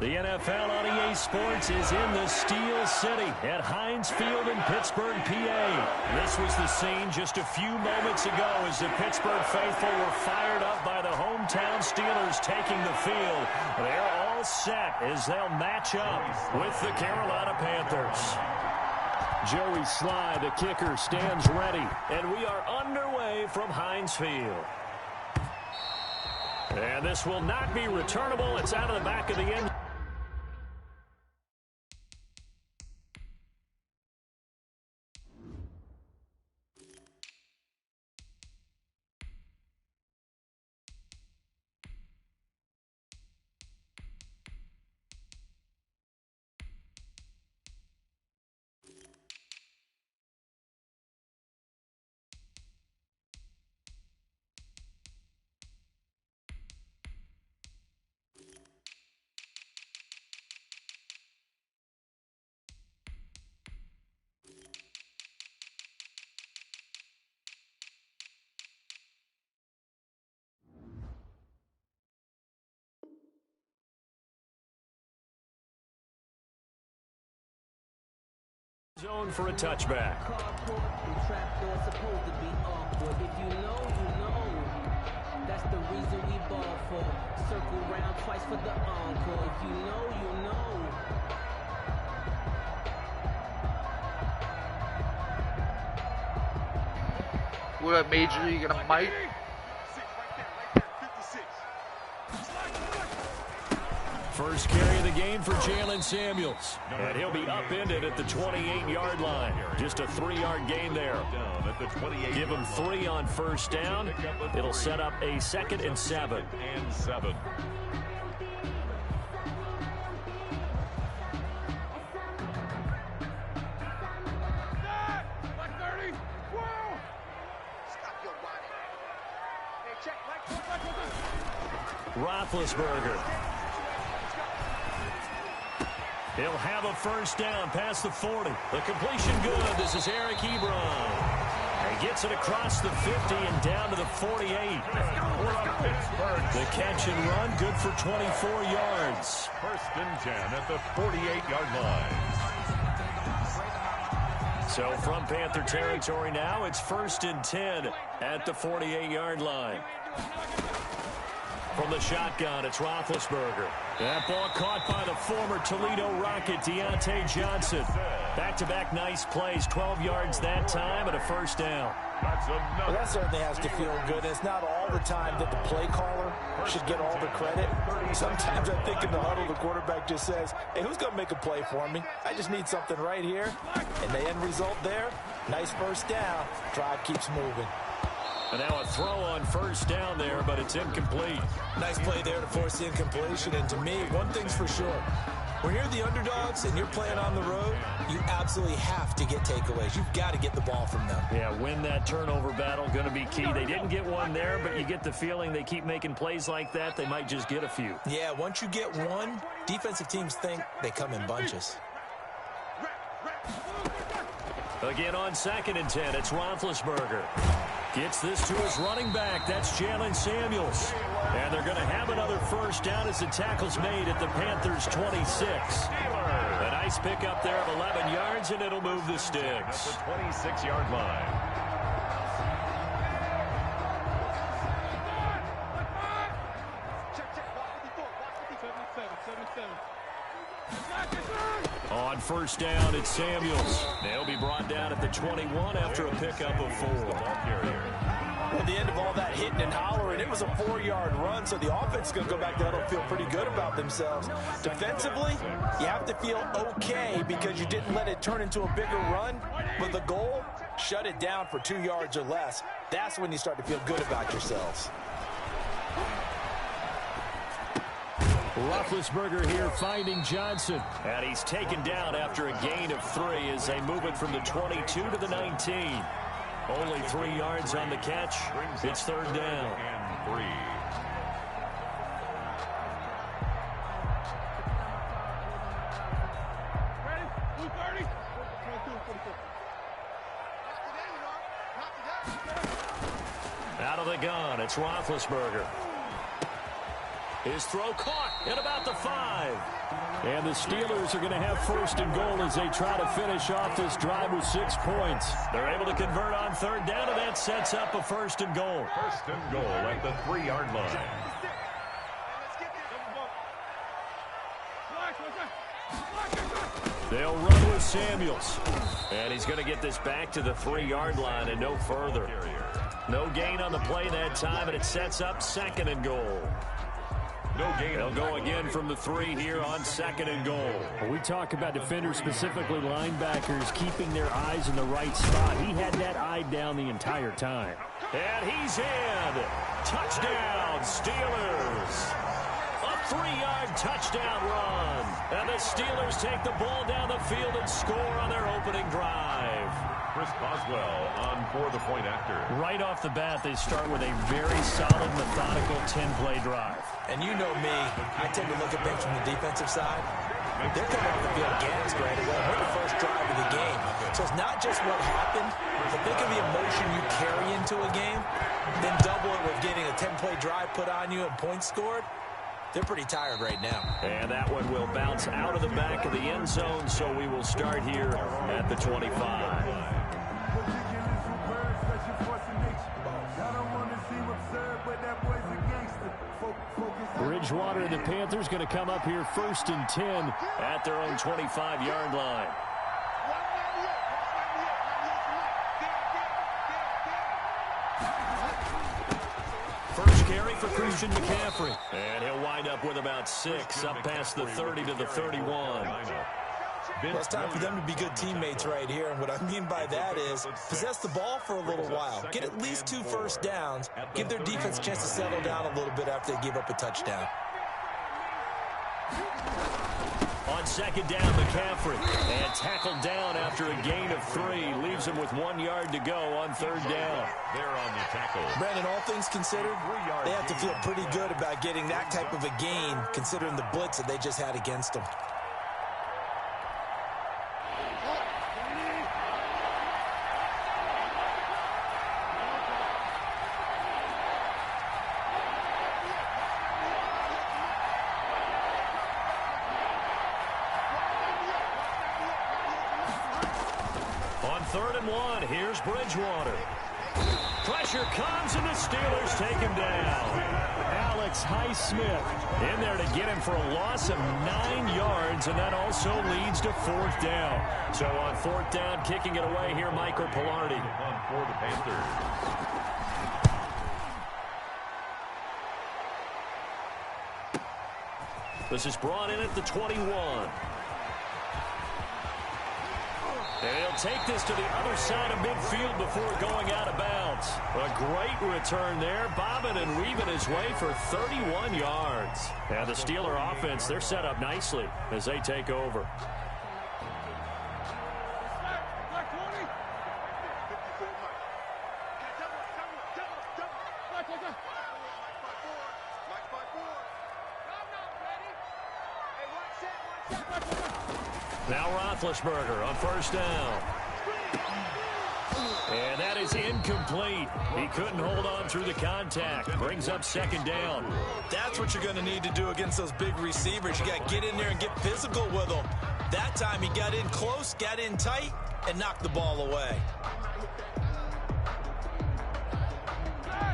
The NFL on EA Sports is in the Steel City at Heinz Field in Pittsburgh, PA. This was the scene just a few moments ago as the Pittsburgh faithful were fired up by the hometown Steelers taking the field. They're all set as they'll match up with the Carolina Panthers. Joey Sly, the kicker, stands ready, and we are underway from Heinz Field. And this will not be returnable. It's out of the back of the end. Zone for a touchback. That's the reason we ball for. Circle round twice for the encore. If you know, you know. What up, Major League and a mic? First carry of the game for Jalen Samuels. And he'll be upended at the 28-yard line. Just a 3-yard gain there. Give him 3 on first down. It'll set up a 2nd and 7. Roethlisberger. He'll have a first down past the 40. The completion good. This is Eric Ebron. He gets it across the 50 and down to the 48. The catch and run good for 24 yards. 1st and 10 at the 48-yard line. So from Panther territory now, it's 1st and 10 at the 48-yard line. From the shotgun, it's Roethlisberger. That ball caught by the former Toledo Rocket, Deontay Johnson. Back-to-back nice plays, 12 yards that time and a first down. Well, that certainly has to feel good. It's not all the time that the play caller should get all the credit. Sometimes I think in the huddle, the quarterback just says, hey, who's going to make a play for me? I just need something right here. And the end result there, nice first down. Drive keeps moving. And now a throw on first down there, but it's incomplete. Nice play there to force the incompletion. And to me, one thing's for sure. When you're the underdogs and you're playing on the road, you absolutely have to get takeaways. You've got to get the ball from them. Yeah, win that turnover battle, going to be key. They didn't get one there, but you get the feeling they keep making plays like that, they might just get a few. Yeah, once you get one, defensive teams think they come in bunches. Again on 2nd and 10, it's Roethlisberger. Gets this to his running back. That's Jalen Samuels. And they're going to have another first down as the tackle's made at the Panthers' 26. A nice pickup there of 11 yards, and it'll move the sticks. The 26-yard line. On first down, it's Samuels. They'll be brought down at the 21 after a pickup of 4. At the end of all that hitting and hollering, it was a 4-yard run, so the offense is going to go back there and feel pretty good about themselves. Defensively, you have to feel okay because you didn't let it turn into a bigger run, but the goal, shut it down for 2 yards or less. That's when you start to feel good about yourselves. Roethlisberger here finding Johnson. And he's taken down after a gain of 3 as they move it from the 22 to the 19. Only 3 yards on the catch. It's 3rd down. And 3. Out of the gun, it's Roethlisberger. His throw caught at about the 5. And the Steelers are going to have first and goal as they try to finish off this drive with 6 points. They're able to convert on third down, and that sets up a first and goal. First and goal at the 3-yard line. They'll run with Samuels. And he's going to get this back to the 3-yard line and no further. No gain on the play that time, and it sets up second and goal. No gain. They'll go again from the 3 here on second and goal. Well, we talk about defenders, specifically linebackers, keeping their eyes in the right spot. He had that eye down the entire time. And he's in. Touchdown, Steelers. A 3-yard touchdown run. And the Steelers take the ball down the field and score on their opening drive. Chris Boswell on for the point after. Right off the bat, they start with a very solid, methodical 10-play drive. And you know me, I tend to look at things from the defensive side. They're coming off the field gassed right away. We're the first drive of the game. So it's not just what happened, but think of the emotion you carry into a game, then double it with getting a 10-play drive put on you and points scored. They're pretty tired right now. And that one will bounce out of the back of the end zone, so we will start here at the 25. Bridgewater and the Panthers going to come up here first and 10 at their own 25-yard line. First carry for Christian McCaffrey. And he'll wind up with about 6, up past the 30 to the 31. Well, it's time for them to be good teammates right here. And what I mean by that is possess the ball for a little while. Get at least 2 first downs. Give their defense a chance to settle down a little bit after they give up a touchdown. On second down, McCaffrey. And tackled down after a gain of 3. Leaves him with 1 yard to go on third down. They're on the tackle. Brandon, all things considered, they have to feel pretty good about getting that type of a gain considering the blitz that they just had against them. Third and 1, here's Bridgewater. Pressure comes, and the Steelers take him down. Alex Highsmith in there to get him for a loss of 9 yards, and that also leads to fourth down. So on fourth down, kicking it away here, Michael Pilardi. On for the Panthers. This is brought in at the 21. And he'll take this to the other side of midfield before going out of bounds. A great return there, bobbing and weaving his way for 31 yards. And the Steeler offense, they're set up nicely as they take over. Now Roethlisberger on first down. And that is incomplete. He couldn't hold on through the contact. Brings up second down. That's what you're going to need to do against those big receivers. You got to get in there and get physical with them. That time he got in close, got in tight, and knocked the ball away.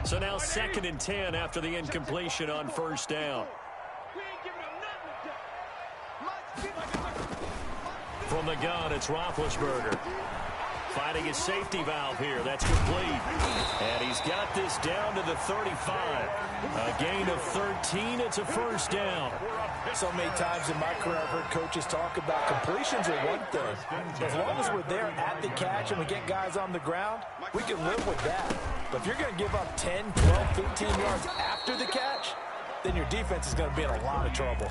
So now second and 10 after the incompletion on first down. From the gun, it's Roethlisberger. Finding his safety valve here. That's complete. And he's got this down to the 35. A gain of 13. It's a first down. So many times in my career, I've heard coaches talk about completions are one thing. As long as we're there at the catch and we get guys on the ground, we can live with that. But if you're going to give up 10, 12, 15 yards after the catch, then your defense is going to be in a lot of trouble.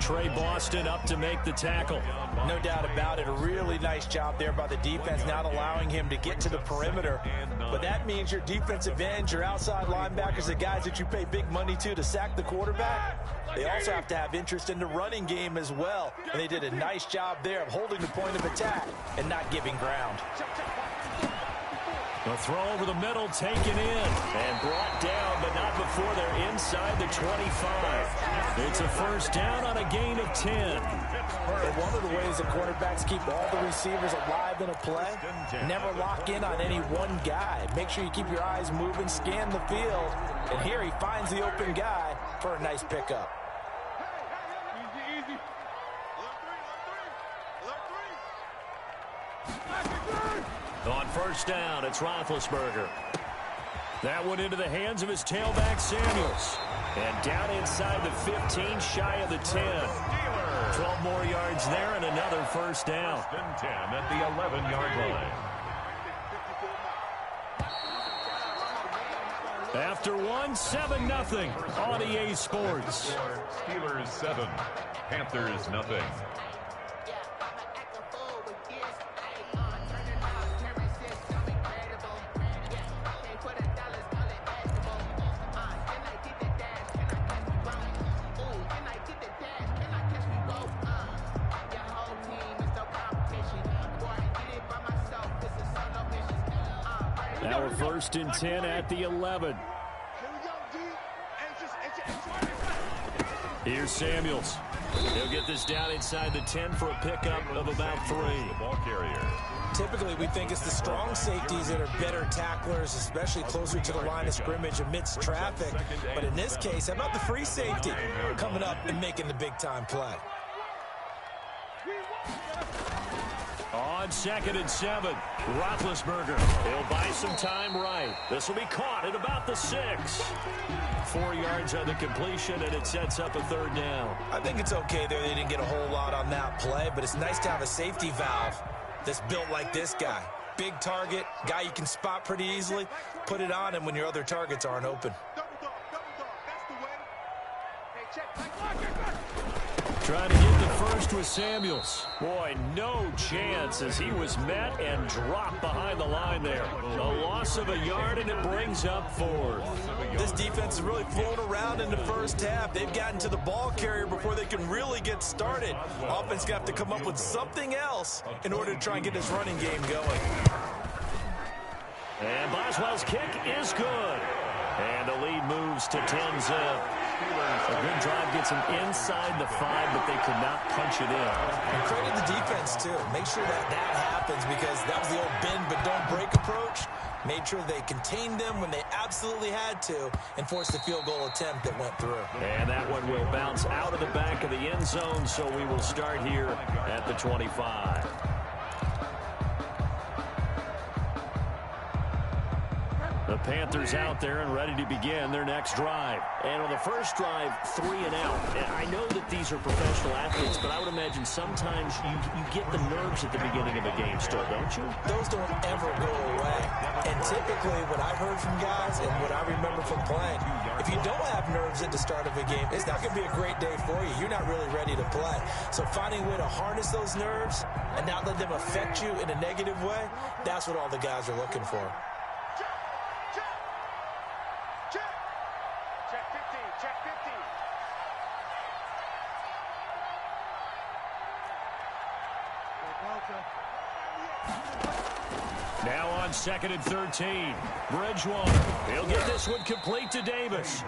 Trey Boston up to make the tackle. No doubt about it. A really nice job there by the defense, not allowing him to get to the perimeter. But that means your defensive ends, your outside linebackers, the guys that you pay big money to sack the quarterback, they also have to have interest in the running game as well. And they did a nice job there of holding the point of attack and not giving ground. The throw over the middle, taken in, and brought down, but not before they're inside the 25. It's a first down on a gain of 10. And one of the ways that quarterbacks keep all the receivers alive in a play, never lock in on any one guy. Make sure you keep your eyes moving, scan the field, and here he finds the open guy for a nice pickup. On first down, it's Roethlisberger. That one into the hands of his tailback, Samuels. And down inside the 15, shy of the 10. 12 more yards there and another first down. 10 at the 11-yard line. After one, 7-0 on EA Sports. Steelers 7, Panthers nothing. Now we're first and 10 at the 11. Here's Samuels. He'll get this down inside the 10 for a pickup of about 3. Ball carrier. Typically, we think it's the strong safeties that are better tacklers, especially closer to the line of scrimmage amidst traffic. But in this case, how about the free safety coming up and making the big-time play? On 2nd and 7, Roethlisberger. He'll buy some time right. This will be caught at about the 6. 4 yards on the completion, and it sets up a third down. I think it's okay there. They didn't get a whole lot on that play, but it's nice to have a safety valve that's built like this guy. Big target, guy you can spot pretty easily. Put it on him when your other targets aren't open. Trying to get the first with Samuels. Boy, no chance as he was met and dropped behind the line there. A loss of a yard, and it brings up 4th. This defense is really flown around in the first half. They've gotten to the ball carrier before they can really get started. Offense going to have to come up with something else in order to try and get this running game going. And Boswell's kick is good. And the lead moves to 10-zip. A good drive gets them inside the 5, but they could not punch it in. And credit the defense, too. Make sure that happens, because that was the old bend but don't break approach. Made sure they contained them when they absolutely had to and forced the field goal attempt that went through. And that one will bounce out of the back of the end zone, so we will start here at the 25. The Panthers out there and ready to begin their next drive. And on the first drive, 3 and out. And I know that these are professional athletes, but I would imagine sometimes you get the nerves at the beginning of a game still, don't you? Those don't ever go away. And typically what I've heard from guys and what I remember from playing, if you don't have nerves at the start of a game, it's not going to be a great day for you. You're not really ready to play. So finding a way to harness those nerves and not let them affect you in a negative way, that's what all the guys are looking for. Now on 2nd and 13, Bridgewater. He'll get this one complete to Davis.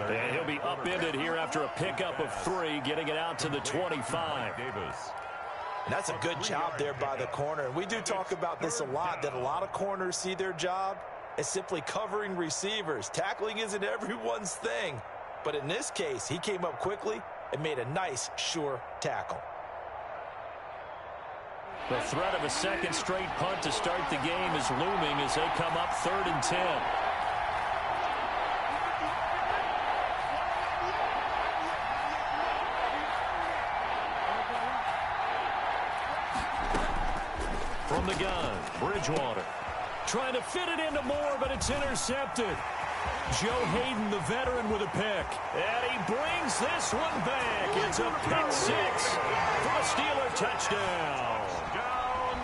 And he'll be upended here after a pickup of 3, getting it out to the 25. And that's a good job there by the corner. And we do talk about this a lot, that a lot of corners see their job as simply covering receivers. Tackling isn't everyone's thing. But in this case, he came up quickly and made a nice, sure tackle. The threat of a second straight punt to start the game is looming as they come up 3rd and 10. From the gun, Bridgewater. Trying to fit it into Moore, but it's intercepted. Joe Hayden, the veteran, with a pick. And he brings this one back. It's a pick 6 for a Steeler touchdown.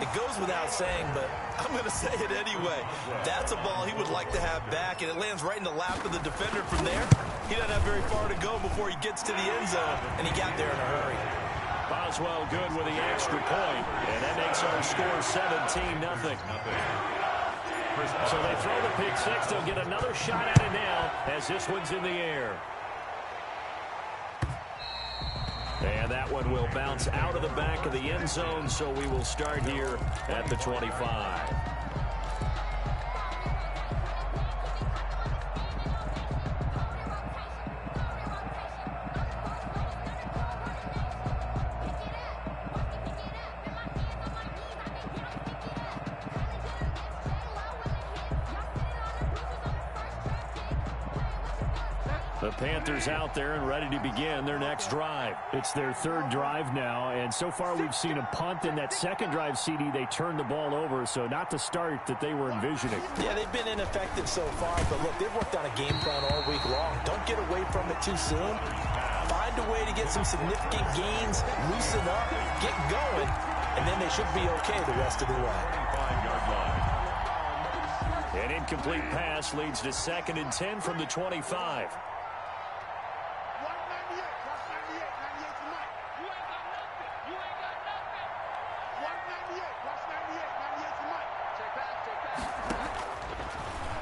It goes without saying, but I'm going to say it anyway. That's a ball he would like to have back, and it lands right in the lap of the defender from there. He doesn't have very far to go before he gets to the end zone, and he got there in a hurry. Boswell good with the extra point, and that makes our score 17-0. So they throw the pick six. They'll get another shot at it now as this one's in the air. And that one will bounce out of the back of the end zone, so we will start here at the 25. The Panthers out there and ready to begin their next drive. It's their third drive now, and so far we've seen a punt. In that second drive, CD, they turned the ball over, so not the start that they were envisioning. Yeah, they've been ineffective so far, but look, they've worked on a game plan all week long. Don't get away from it too soon. Find a way to get some significant gains, loosen up, get going, and then they should be okay the rest of the way. An incomplete pass leads to 2nd and 10 from the 25.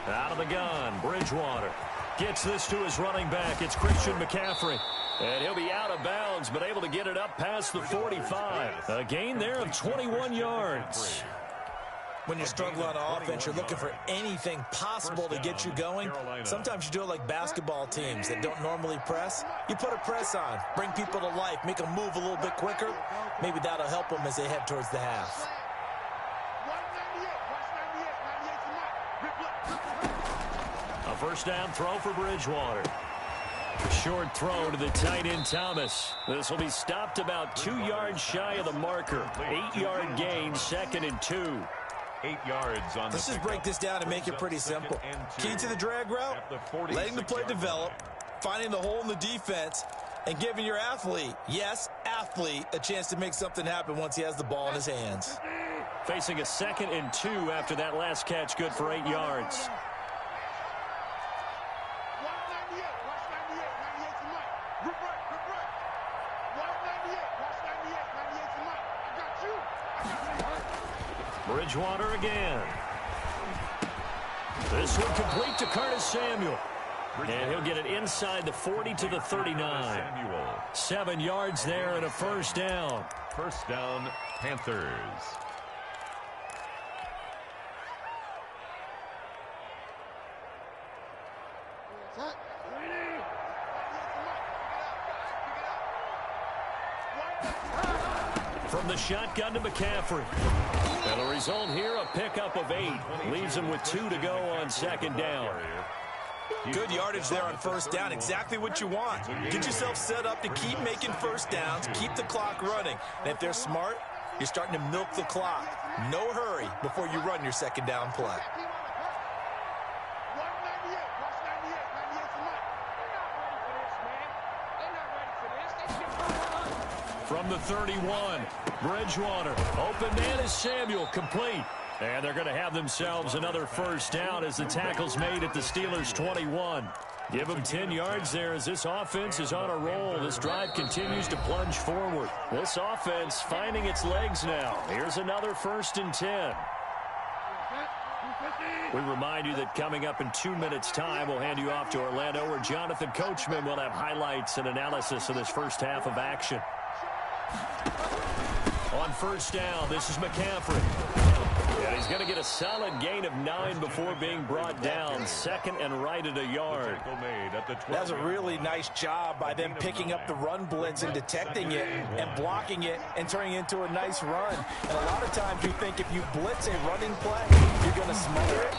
Out of the gun, Bridgewater gets this to his running back. It's Christian McCaffrey. And he'll be out of bounds, but able to get it up past the 45. A gain there of 21 yards. When you struggle on offense, you're looking for anything possible to get you going. Sometimes you do it like basketball teams that don't normally press. You put a press on, bring people to life, make them move a little bit quicker. Maybe that'll help them as they head towards the half. A first down throw for Bridgewater. Short throw to the tight end Thomas. This will be stopped about 2 yards shy of the marker. 8-yard gain, 2nd and 2. 8 yards on. Let's just break this down and make it pretty simple. Key to the drag route, letting the play develop, finding the hole in the defense, and giving your athlete, yes, athlete, a chance to make something happen once he has the ball in his hands. Facing a 2nd and 2 after that last catch, good for 8 yards. Bridgewater again. This one complete to Curtis Samuel. And he'll get it inside the 40 to the 39. 7 yards there and a first down. First down, Panthers. From the shotgun to McCaffrey. And the result here, a pickup of 8. Leaves him with 2 to go on 2nd down. Good yardage there on first down. Exactly what you want. Get yourself set up to keep making first downs, keep the clock running. And if they're smart, you're starting to milk the clock. No hurry before you run your 2nd down play. From the 31, Bridgewater. Open man is Samuel, complete. And they're going to have themselves another first down as the tackle's made at the Steelers' 21. Give them 10 yards there as this offense is on a roll. This drive continues to plunge forward. This offense finding its legs now. Here's another 1st and 10. We remind you that coming up in 2 minutes' time, we'll hand you off to Orlando, where Jonathan Coachman will have highlights and analysis of this first half of action. On first down, this is McCaffrey. And he's going to get a solid gain of 9 before being brought down. 2nd and right at a yard. That's a really nice job by them picking up the run blitz and detecting it and blocking it and turning it into a nice run. And a lot of times you think if you blitz a running play, you're going to smother it.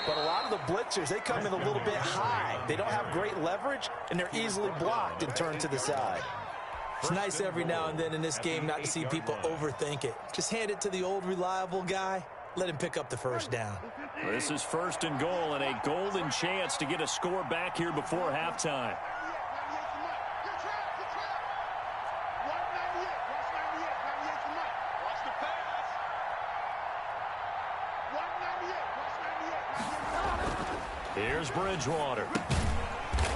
But a lot of the blitzers, they come in a little bit high. They don't have great leverage, and they're easily blocked and turned to the side. It's nice every now and then in this game not to see people overthink it. Just hand it to the old reliable guy. Let him pick up the first down. This is 1st and goal and a golden chance to get a score back here before halftime. Here's Bridgewater.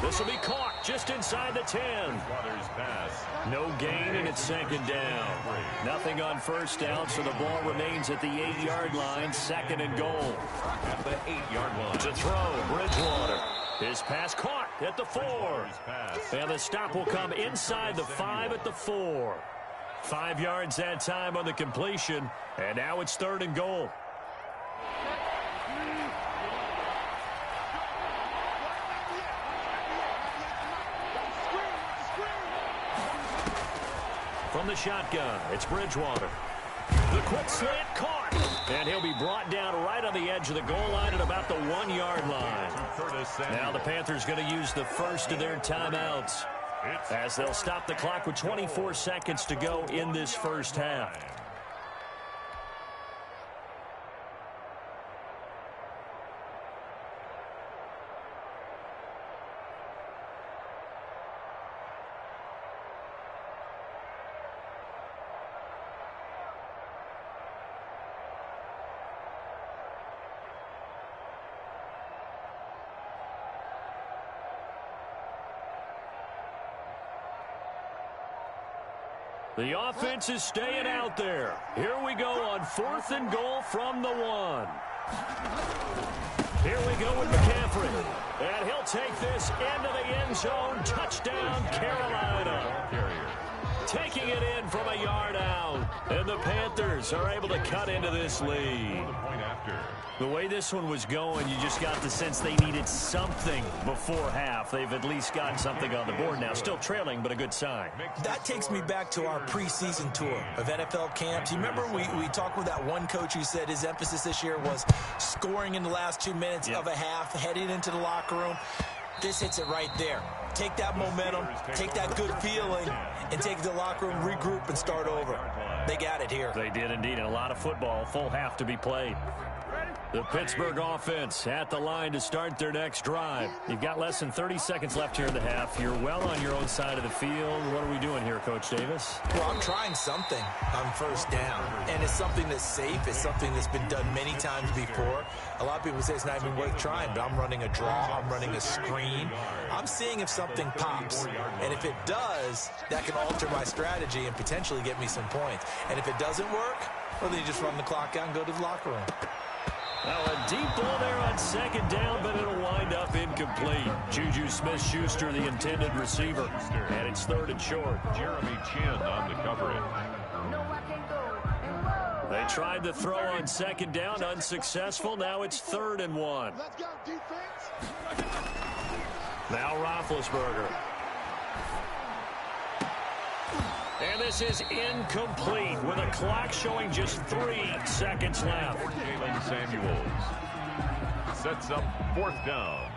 This will be caught just inside the 10. Bridgewater's pass. No gain, and it's second down. Nothing on first down, so the ball remains at the 8-yard line, second and goal. At the 8-yard line. To throw, Bridgewater. His pass caught at the 4. And the stop will come inside the 5 at the 4. 5 yards that time on the completion, and now it's third and goal. From the shotgun, it's Bridgewater. The quick slant caught, and he'll be brought down right on the edge of the goal line at about the 1-yard line. Now the Panthers going to use the first of their timeouts as they'll stop the clock with 24 seconds to go in this first half. The offense is staying out there. Here we go on 4th and goal from the 1. Here we go with McCaffrey. And he'll take this into the end zone. Touchdown, Carolina. Taking it in from a yard out. And the Panthers are able to cut into this lead. The way this one was going, you just got the sense they needed something before half. They've at least gotten something on the board now. Still trailing, but a good sign. That takes me back to our preseason tour of NFL camps. You remember we talked with that one coach who said his emphasis this year was scoring in the last 2 minutes of a half, heading into the locker room. This hits it right there. Take that momentum, take that good feeling, and take the locker room, regroup, and start over. They got it here. They did indeed, and a lot of football, full half to be played. The Pittsburgh offense at the line to start their next drive. You've got less than 30 seconds left here in the half. You're well on your own side of the field. What are we doing here, Coach Davis? Well, I'm trying something on first down, and it's something that's safe. It's something that's been done many times before. A lot of people say it's not even worth trying, but I'm running a draw. I'm running a screen. I'm seeing if something pops, and if it does, that can alter my strategy and potentially get me some points. And if it doesn't work, well, then you just run the clock out and go to the locker room. Now a deep ball there on second down, but it'll wind up incomplete. Juju Smith-Schuster, the intended receiver, and it's third and short. Jeremy Chin on the coverage. They tried to throw on second down, unsuccessful. Now it's 3rd and 1. Let's go, defense. Now Roethlisberger. And this is incomplete with a clock showing just 3 seconds left. Jalen Samuels sets up 4th down.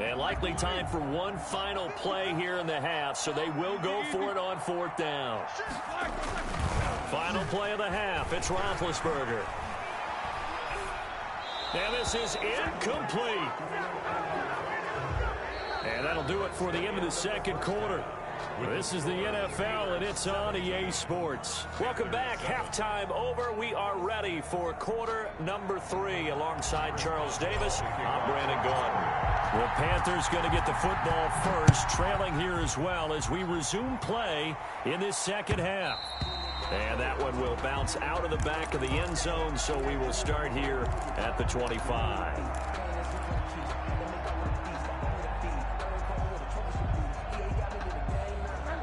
And likely time for one final play here in the half, so they will go for it on 4th down. Final play of the half. It's Roethlisberger. And this is incomplete. And that'll do it for the end of the second quarter. This is the NFL, and it's on EA Sports. Welcome back. Halftime over. We are ready for quarter number 3. Alongside Charles Davis, I'm Brandon Gaudin. The Panthers going to get the football first, trailing here as well as we resume play in this second half. And that one will bounce out of the back of the end zone, so we will start here at the 25.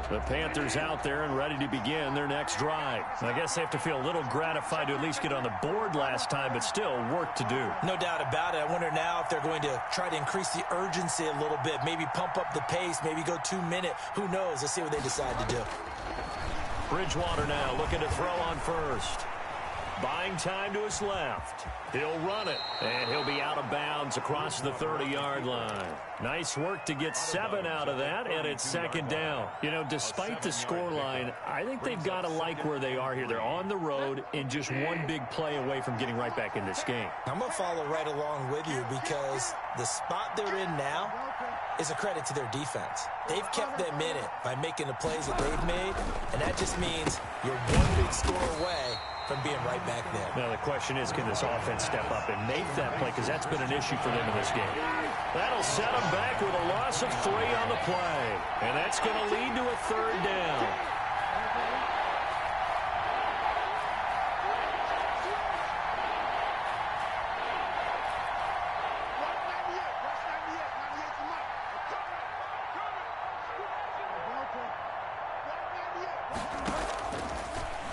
The Panthers out there and ready to begin their next drive. I guess they have to feel a little gratified to at least get on the board last time, but still work to do. No doubt about it. I wonder now if they're going to try to increase the urgency a little bit, maybe pump up the pace, maybe go 2 minute. Who knows? Let's see what they decide to do. Bridgewater now looking to throw on first. Buying time to his left. He'll run it, and he'll be out of bounds across the 30-yard line. Nice work to get 7 out of that, and it's second down. You know, despite the scoreline, I think they've got to like where they are here. They're on the road and just one big play away from getting right back in this game. I'm going to follow right along with you because the spot they're in now is a credit to their defense. They've kept them in it by making the plays that they've made, and that just means you're one big score away from being right back there. Now the question is, can this offense step up and make that play, because that's been an issue for them in this game. That'll set them back with a loss of 3 on the play, and that's going to lead to a 3rd down.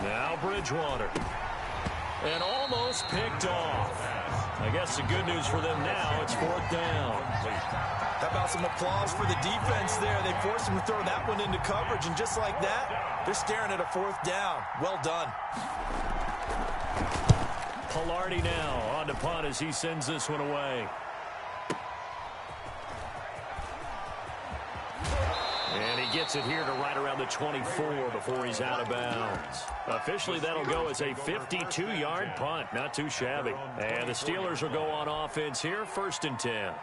Now Bridgewater. And almost picked off. I guess the good news for them now, it's 4th down. How about some applause for the defense there? They forced him to throw that one into coverage, and just like that, they're staring at a 4th down. Well done. Pilardi now on to punt as he sends this one away. And he gets it here to right around the 24 before he's out of bounds. Officially, that'll go as a 52-yard punt. Not too shabby. And the Steelers will go on offense here, 1st and 10.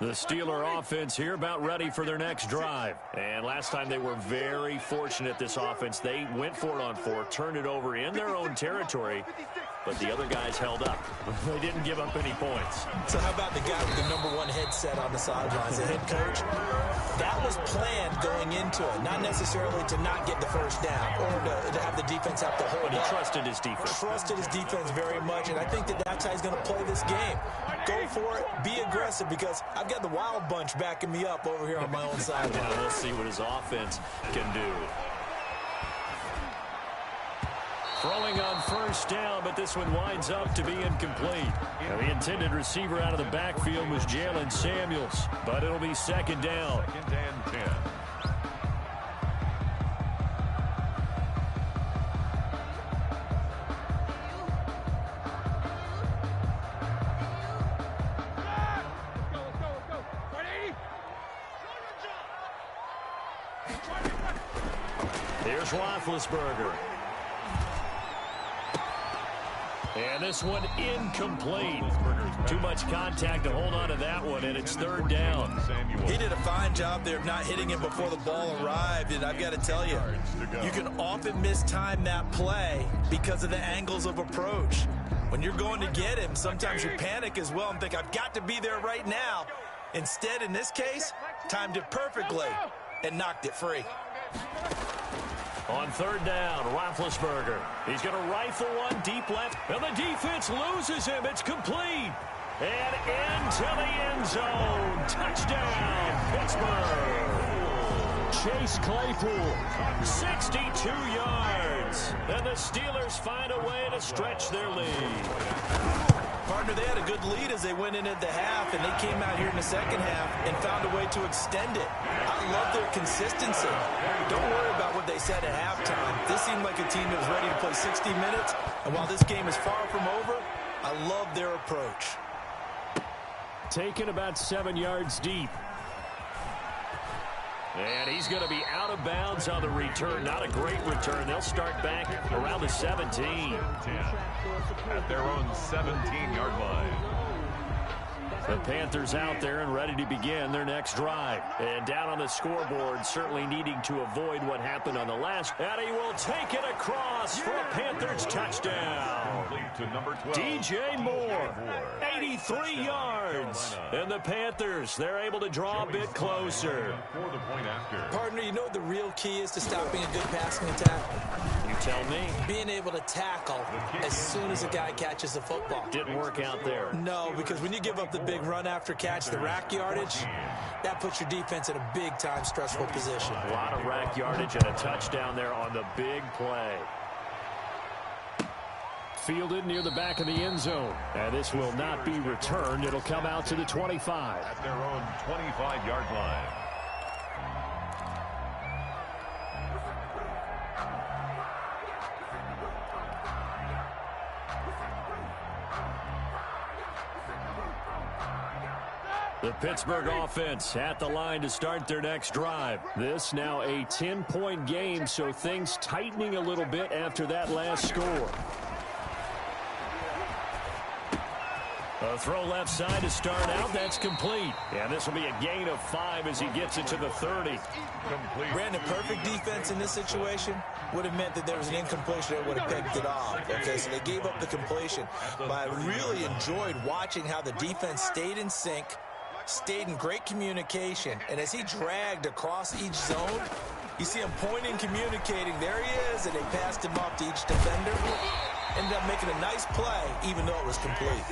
The Steeler offense here about ready for their next drive. And last time they were very fortunate, this offense. They went for it on 4, turned it over in their own territory, but the other guys held up. They didn't give up any points. So how about the guy with the #1 headset on the sidelines, the head coach? That was planned going into it, not necessarily to not get the 1st down or to have the defense have to hold But he up. trusted his defense. Trusted his defense very much, and I think that's how he's going to play this game. Go for it, be aggressive, because I've got the wild bunch backing me up over here on my own sideline. Yeah, we'll see what his offense can do. Throwing on 1st down, but this one winds up to be incomplete. Now, the intended receiver out of the backfield was Jalen Samuels, but it'll be 2nd down. 2nd and 10. Here's Roethlisberger. And this one incomplete. Too much contact to hold on to that one, and it's 3rd down. He did a fine job there of not hitting him before the ball arrived, and I've got to tell you, you can often mistime that play because of the angles of approach. When you're going to get him, sometimes you panic as well and think, I've got to be there right now. Instead, in this case, timed it perfectly and knocked it free. On 3rd down, Roethlisberger. He's going to rifle one deep left, and the defense loses him. It's complete. And into the end zone. Touchdown, Pittsburgh. Chase Claypool, 62 yards. And the Steelers find a way to stretch their lead. Partner, they had a good lead as they went into the half, and they came out here in the 2nd half and found a way to extend it. I love their consistency. Don't worry about what they said at halftime. This seemed like a team that was ready to play 60 minutes, and while this game is far from over, I love their approach. Taken about 7 yards deep. And he's going to be out of bounds on the return. Not a great return. They'll start back around the 17. At their own 17-yard line. The Panthers out there and ready to begin their next drive. And down on the scoreboard, certainly needing to avoid what happened on the last. And he will take it across for a Panthers touchdown. To number 12. DJ Moore, 83 yards. And the Panthers, they're able to draw a bit closer. For the point after. Partner, you know what the real key is to stopping a good passing attack? You tell me. Being able to tackle as soon as a guy catches the football. Didn't work out there. No, because when you give up the big run after catch, the rack yardage, that puts your defense in a big-time stressful position. A lot of rack yardage and a touchdown there on the big play. Fielded near the back of the end zone. And this will not be returned. It'll come out to the 25. At their own 25-yard line. The Pittsburgh offense at the line to start their next drive. This now a 10-point game, so things tightening a little bit after that last score. A throw left side to start out. That's complete. And this will be a gain of 5 as he gets it to the 30. Complete. Brandon, perfect defense in this situation would have meant that there was an incompletion that would have picked it off. Okay, so they gave up the completion. But I really enjoyed watching how the defense stayed in sync, stayed in great communication, and as he dragged across each zone, you see him pointing, communicating. There he is, and they passed him off to each defender. Ended up making a nice play, even though it was complete.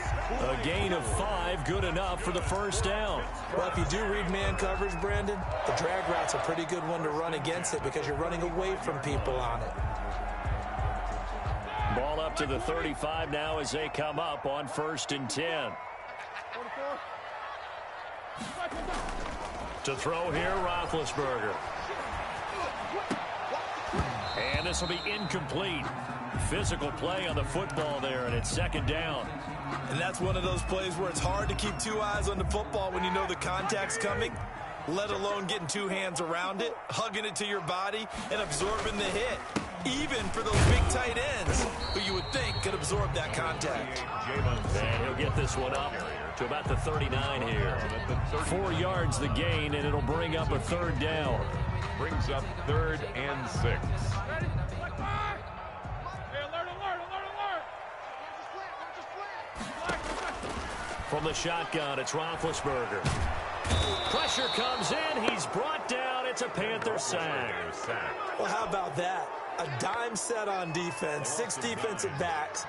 A gain of 5, good enough for the first down. Well, if you do read man coverage, Brandon, the drag route's a pretty good one to run against it because you're running away from people on it. Ball up to the 35 now as they come up on 1st and 10. To throw here, Roethlisberger. And this will be incomplete. Physical play on the football there, and it's 2nd down. And that's one of those plays where it's hard to keep 2 eyes on the football when you know the contact's coming, let alone getting 2 hands around it, hugging it to your body, and absorbing the hit. Even for those big tight ends who you would think could absorb that contact. And he'll get this one up to about the 39 here. 4 yards the gain, and it'll bring up a 3rd down. Brings up 3rd and 6. From the shotgun, it's Roethlisberger. Pressure comes in. He's brought down. It's a Panther sack. Well, how about that? A dime set on defense, 6 defensive backs.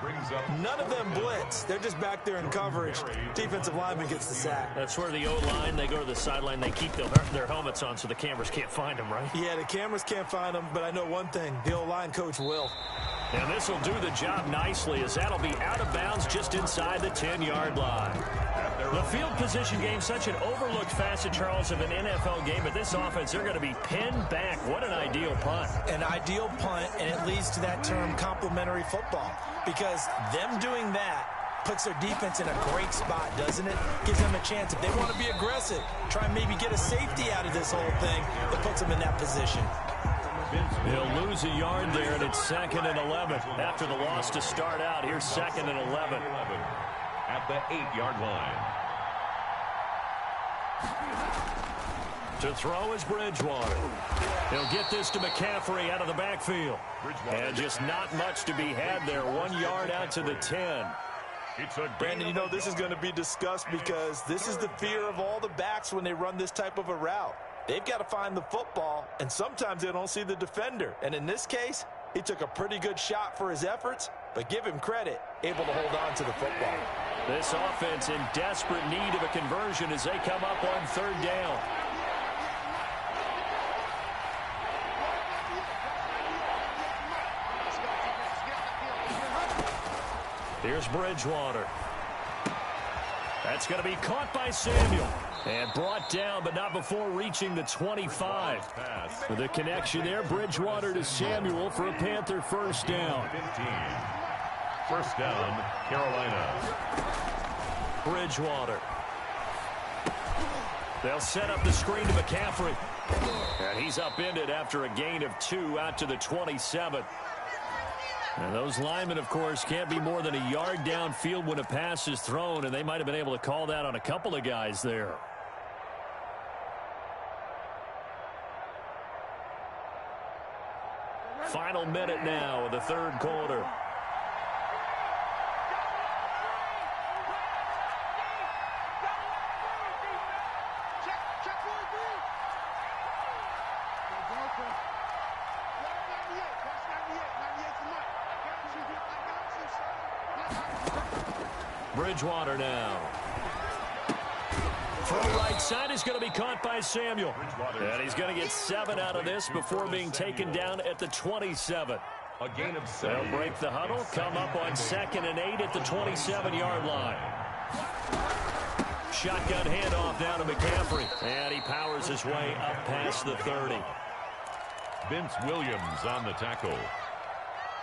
None of them blitz. They're just back there in coverage. Defensive lineman gets the sack. That's where the O-line, they go to the sideline, they keep their helmets on so the cameras can't find them, right? Yeah, the cameras can't find them, but I know one thing. The O-line coach will. And this will do the job nicely as that'll be out of bounds just inside the 10-yard line. The field position game, such an overlooked facet, Charles, of an NFL game, but this offense, they're going to be pinned back. What an ideal punt. An ideal punt, and it leads to that term complementary football, because them doing that puts their defense in a great spot, doesn't it? Gives them a chance, if they want to be aggressive, try and maybe get a safety out of this whole thing, that puts them in that position. He'll lose a yard there, and it's 2nd and 11. After the loss to start out, here's 2nd and 11. At the 8-yard line. To throw is Bridgewater. He'll get this to McCaffrey out of the backfield. And just not much to be had there. 1 yard out to the 10. Brandon, you know this is going to be discussed because this is the fear of all the backs when they run this type of a route. They've got to find the football, and sometimes they don't see the defender. And in this case, he took a pretty good shot for his efforts, but give him credit, able to hold on to the football. This offense in desperate need of a conversion as they come up on 3rd down. Here's Bridgewater. That's going to be caught by Samuel. And brought down, but not before reaching the 25. The connection there, Bridgewater to Samuel for a Panther 1st down. 15. 1st down, Carolina. Bridgewater. They'll set up the screen to McCaffrey. And he's upended after a gain of 2 out to the 27. And those linemen, of course, can't be more than a yard downfield when a pass is thrown, and they might have been able to call that on a couple of guys there. Final minute now of the 3rd quarter. Bridgewater now. Throw right side is going to be caught by Samuel. And he's going to get 7 out of this before being taken down at the 27. A gain of 7. They'll break the huddle, come up on 2nd and 8 at the 27-yard line. Shotgun handoff now to McCaffrey. And he powers his way up past the 30. Vince Williams on the tackle.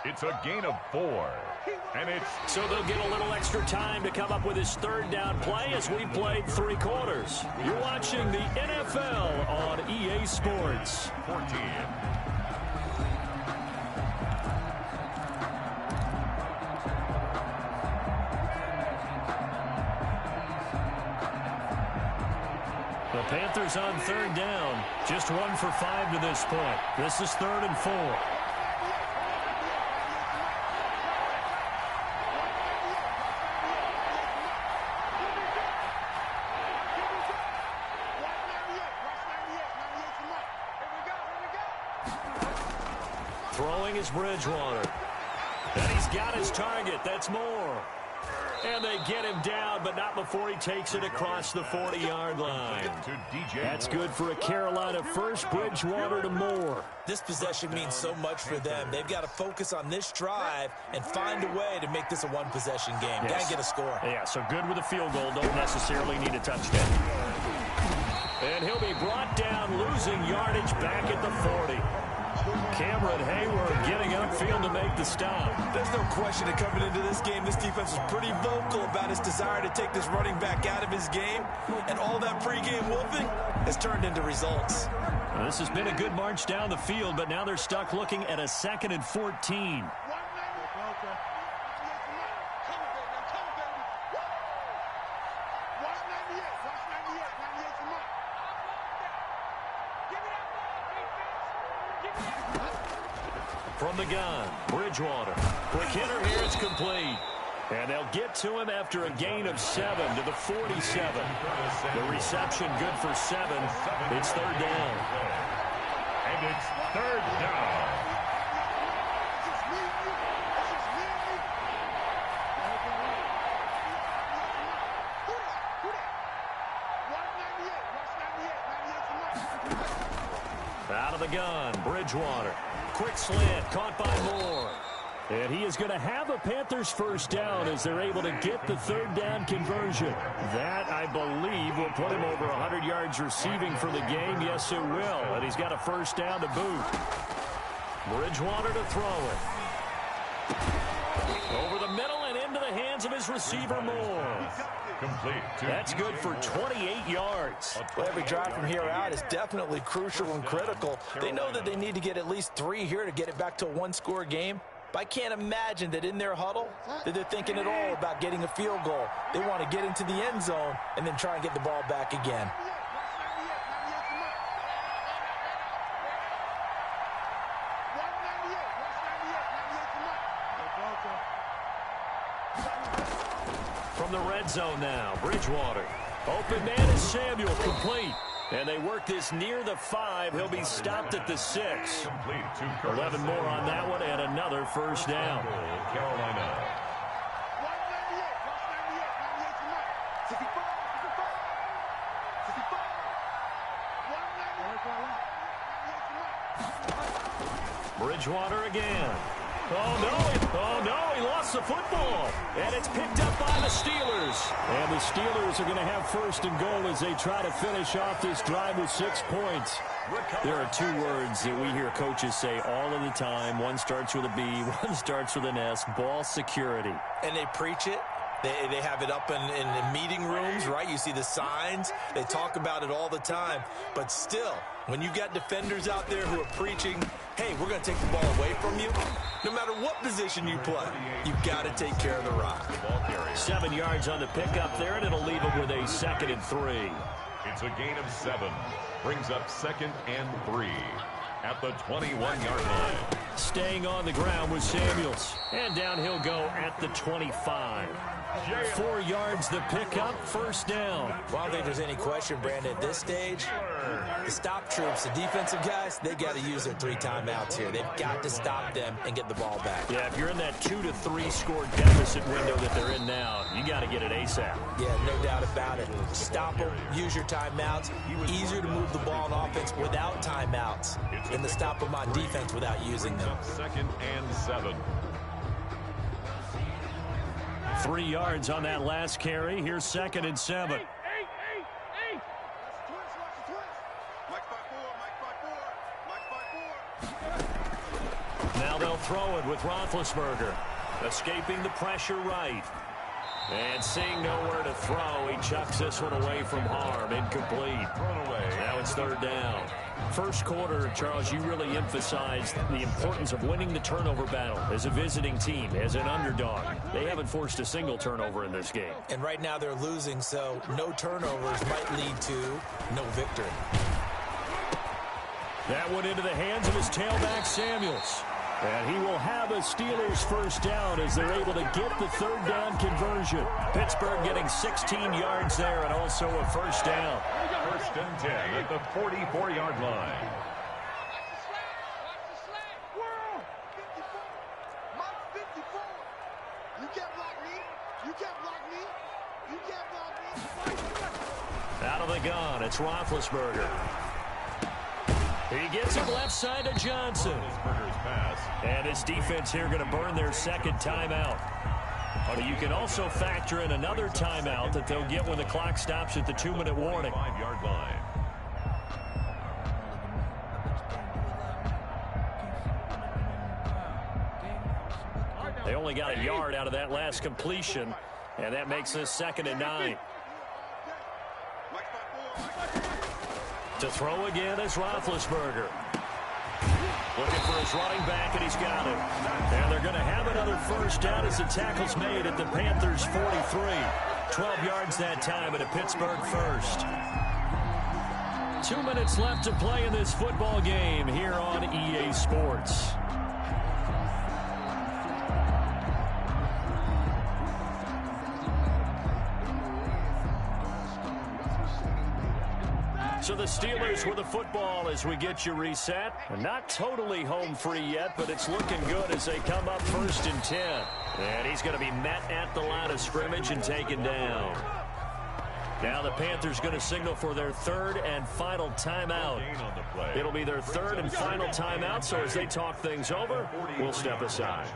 It's a gain of 4. And it's So they'll get a little extra time to come up with his third down play as we played 3 quarters. You're watching the NFL on EA Sports. 14. The Panthers on third down. Just 1 for 5 to this point. This is 3rd and 4. Throwing is Bridgewater. And he's got his target. That's Moore. And they get him down, but not before he takes it across the 40-yard line. That's good for a Carolina first. Bridgewater to Moore. This possession means so much for them. They've got to focus on this drive and find a way to make this a one-possession game. Yes. Got to get a score. Yeah, so good with a field goal. Don't necessarily need a touchdown. And he'll be brought down, losing yardage back at the 40. Cameron Hayward getting upfield to make the stop. There's no question that coming into this game, this defense was pretty vocal about his desire to take this running back out of his game. And all that pregame wolfing has turned into results. Well, this has been a good march down the field, but now they're stuck looking at a 2nd and 14. From the gun, Bridgewater. Quick hitter here, it's complete. And they'll get to him after a gain of 7 to the 47. The reception good for 7. It's 3rd down. And it's 3rd down. Out of the gun, Bridgewater. Quick slant, caught by Moore. And he is going to have a Panthers first down as they're able to get the 3rd down conversion. That, I believe, will put him over 100 yards receiving for the game. Yes, it will. And he's got a first down to boot. Bridgewater to throw it. Over the middle and into the hands of his receiver, Moore. Complete. That's good for 28 yards. Well, every drive from here out is definitely crucial and critical. They know that they need to get at least 3 here to get it back to a 1-score game. But I can't imagine that in their huddle that they're thinking at all about getting a field goal. They want to get into the end zone and then try and get the ball back again. From the red zone now, Bridgewater. Open man is Samuel, complete. And they work this near the 5. He'll be stopped at the 6. 11 more on that one and another first down. Carolina. Bridgewater again. Oh, no, he lost the football. And it's picked up by the Steelers. And the Steelers are going to have 1st and goal as they try to finish off this drive with 6 points. There are 2 words that we hear coaches say all of the time. One starts with a B, one starts with an S, ball security. And they preach it. They have it up in the meeting rooms, right? You see the signs. They talk about it all the time. But still, when you got defenders out there who are preaching, hey, we're going to take the ball away from you, no matter what position you play, you've got to take care of the rock. 7 yards on the pickup there, and it'll leave them with a 2nd and 3. It's a gain of 7. Brings up 2nd and 3 at the 21-yard line. Staying on the ground with Samuels. And down he'll go at the 25. 4 yards the pickup, first down. Well, I don't think there's any question, Brandon, at this stage, the stop troops, the defensive guys, they got to use their 3 timeouts here. They've got to stop them and get the ball back. Yeah, if you're in that 2 to 3 score deficit window that they're in now, you got to get it ASAP. Yeah, no doubt about it. Stop them, use your timeouts. Easier to move the ball on offense without timeouts than to stop them on defense without using them. 2nd and 7. 3 yards on that last carry. Here's 2nd and 7. Now they'll throw it with Roethlisberger. Escaping the pressure right. And seeing nowhere to throw, he chucks this one away from harm. Incomplete. Thrown away. Now it's third down. First quarter, Charles, you really emphasized the importance of winning the turnover battle as a visiting team, as an underdog. They haven't forced a single turnover in this game. And right now they're losing, so no turnovers might lead to no victory. That went into the hands of his tailback, Samuels. And he will have a Steelers first down as they're able to get the third down conversion. Pittsburgh getting 16 yards there and also a first down. First and 10 at the 44-yard line. You can't block me. You can't block me. You can't block me. Out of the gun, it's Roethlisberger. He gets it left side to Johnson. And his defense here going to burn their second timeout. But you can also factor in another timeout that they'll get when the clock stops at the 2-minute warning. 5-yard line. They only got a yard out of that last completion, and that makes this 2nd and 9. To throw again is Roethlisberger. Looking for his running back, and he's got it. And they're going to have another first down as the tackle's made at the Panthers' 43. 12 yards that time at a Pittsburgh first. 2 minutes left to play in this football game here on EA Sports. So the Steelers with the football as we get you reset. Not totally home free yet, but it's looking good as they come up 1st and 10. And he's going to be met at the line of scrimmage and taken down. Now the Panthers going to signal for their 3rd and final timeout. It'll be their 3rd and final timeout, so as they talk things over, we'll step aside.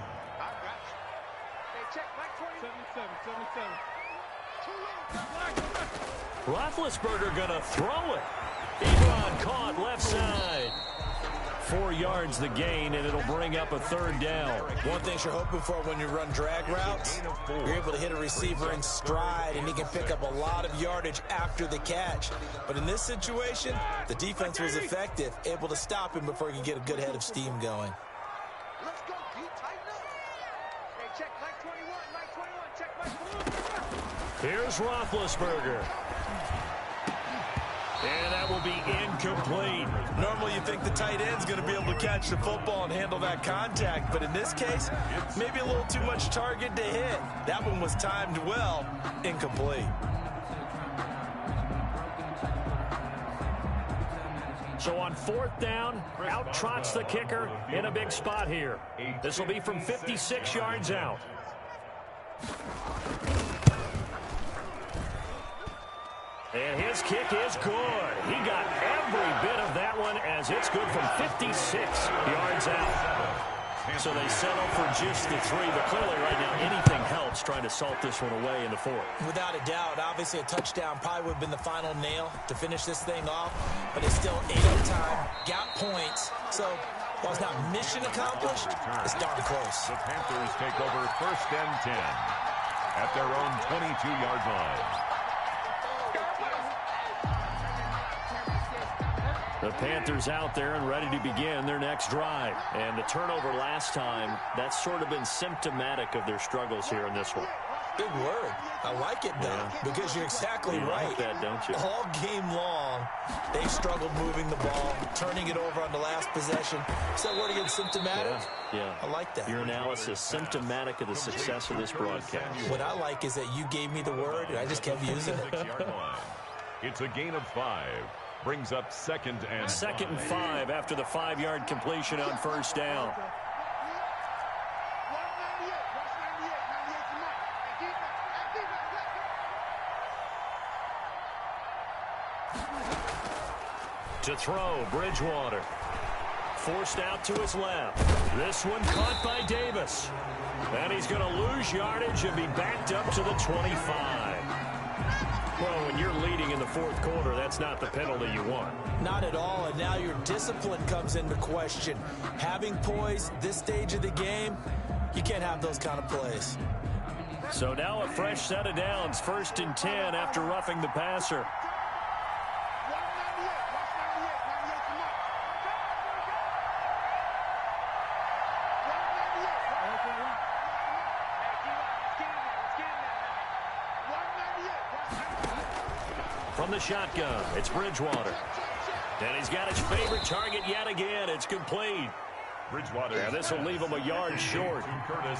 Roethlisberger going to throw it. Ebron caught left side. 4 yards the gain, and it'll bring up a 3rd down. One thing you're hoping for when you run drag routes, you're able to hit a receiver in stride, and he can pick up a lot of yardage after the catch. But in this situation, the defense was effective, able to stop him before he could get a good head of steam going. Let's go, Pete. Tighten up. Hey, check Mike 21. Mike 21. Check Mike 21. Here's Roethlisberger. And that will be incomplete. Normally you think the tight end's going to be able to catch the football and handle that contact, but in this case, maybe a little too much target to hit. That one was timed well, incomplete. So on 4th down, out trots the kicker in a big spot here. This will be from 56 yards out. And his kick is good. He got every bit of that one as it's good from 56 yards out. So they settle for just the 3, but clearly right now anything helps trying to salt this one away in the 4th. Without a doubt, obviously a touchdown probably would have been the final nail to finish this thing off, but it's still 8 on time, got points, so while it's not mission accomplished, it's darn close. The Panthers take over 1st and 10 at their own 22-yard line. The Panthers out there and ready to begin their next drive. And the turnover last time, that's sort of been symptomatic of their struggles here in this one. Big word. I like it, though, because you're exactly right. Like that, don't you? All game long, they've struggled moving the ball, turning it over on the last possession. Is that word again, symptomatic? Yeah. I like that. Your analysis, symptomatic of the success of this broadcast. What I like is that you gave me the word, and I just kept using it. It's a gain of 5. Brings up 2nd and 2nd and 5 after the 5-yard completion on 1st down. To throw, Bridgewater. Forced out to his left. This one caught by Davis. And he's going to lose yardage and be backed up to the 25. Well, when when you're leading in the fourth quarter, that's not the penalty you want. Not at all, and now your discipline comes into question. Having poise this stage of the game, you can't have those kind of plays. So now a fresh set of downs, 1st and 10 after roughing the passer. From the shotgun, it's Bridgewater. And he's got his favorite target yet again. It's complete. Bridgewater. Yeah, this will leave him a yard short.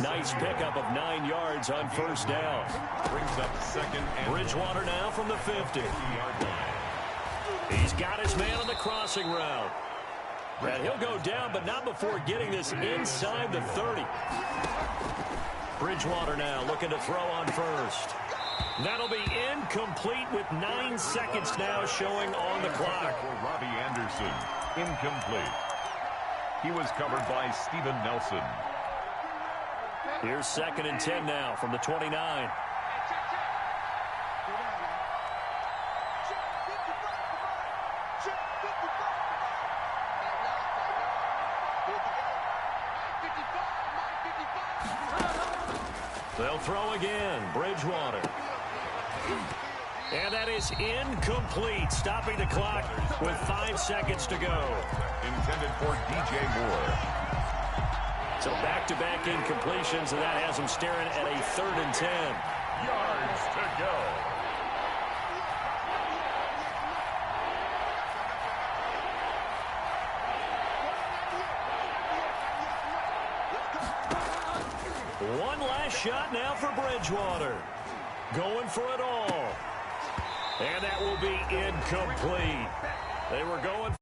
Nice pickup of 9 yards on 1st down. Brings up 2nd and Bridgewater now from the 50-yard line. He's got his man on the crossing route. And he'll go down, but not before getting this inside the 30. Bridgewater now looking to throw on 1st. That'll be incomplete with 9 seconds now showing on the clock. For Robbie Anderson, incomplete. He was covered by Steven Nelson. Here's 2nd and 10 now from the 29. They'll throw again. Bridgewater. And that is incomplete, stopping the clock with 5 seconds to go. Intended for DJ Moore. So back-to-back incompletions, and that has him staring at a 3rd and 10. Yards to go. One last shot now for Bridgewater. Going for it all. And that will be incomplete. They were going